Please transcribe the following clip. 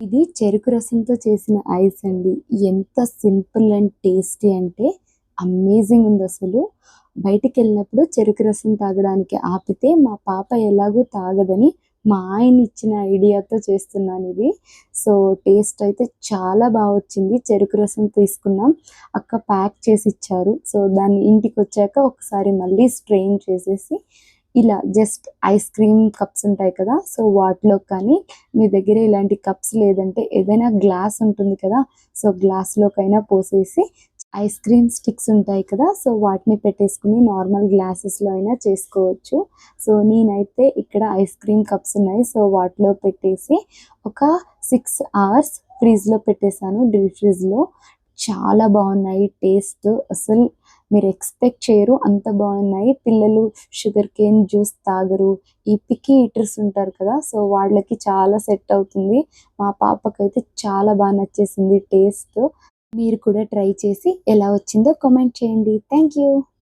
ఇది చెరుకు రసంతో చేసిన ఐస్ అండి. ఎంత సింపుల్ అండ్ టేస్టీ అంటే అమేజింగ్ ఉందసలు. బయటికెళ్ళినప్పుడు చెరుకు రసం తాగడానికి ఆపితే మా పాప ఎలాగో తాగదని మా ఆయన ఇచ్చిన ఐడియాతో చేస్తున్నానిది. సో, టేస్ట్ అయితే చాలా బా వచ్చింది. చెరుకు రసం తీసుకున్నాం. అక్క ప్యాక్ చేసిచ్చారు. సో, దాన్ని ఇంటికొచ్చాక ఒకసారి మళ్ళీ స్ట్రెయిన్ చేసేసి ఇలా జస్ట్ ఐస్ క్రీమ్ కప్స్ ఉంటాయి కదా! సో, వాటిలో కానీ మీ దగ్గర ఇలాంటి కప్స్ లేదంటే ఏదైనా గ్లాస్ ఉంటుంది కదా! సో, గ్లాస్‌లోకైనా పోసేసి ఐస్ క్రీమ్ స్టిక్స్ ఉంటాయి కదా! సో, వాటిని పెట్టేసుకొని నార్మల్ గ్లాసెస్‌లో అయినా చేసుకోవచ్చు. సో, నేనైతే ఇక్కడ ఐస్ క్రీమ్ కప్స్ ఉన్నాయి. సో, వాటిలో పెట్టేసి ఒక 6 అవర్స్ ఫ్రిడ్జ్‌లో పెట్టేసాను. డీప్ ఫ్రిడ్జ్‌లో. చాలా బావున్నాయి టేస్ట్. అసలు మీరు ఎక్స్‌పెక్ట్ చేయరు అంత బావున్నాయి. పిల్లలు షుగర్ కేన్ జ్యూస్ తాగరు. ఈ పిక్కీ ఈటర్స్ ఉంటారు కదా! సో, వాళ్ళకి చాలా సెట్ అవుతుంది. మా పాపకైతే చాలా బా నచ్చేసింది టేస్ట్. మీరు కూడా ట్రై చేసి ఎలా వచ్చిందో కామెంట్ చేయండి. Thank you.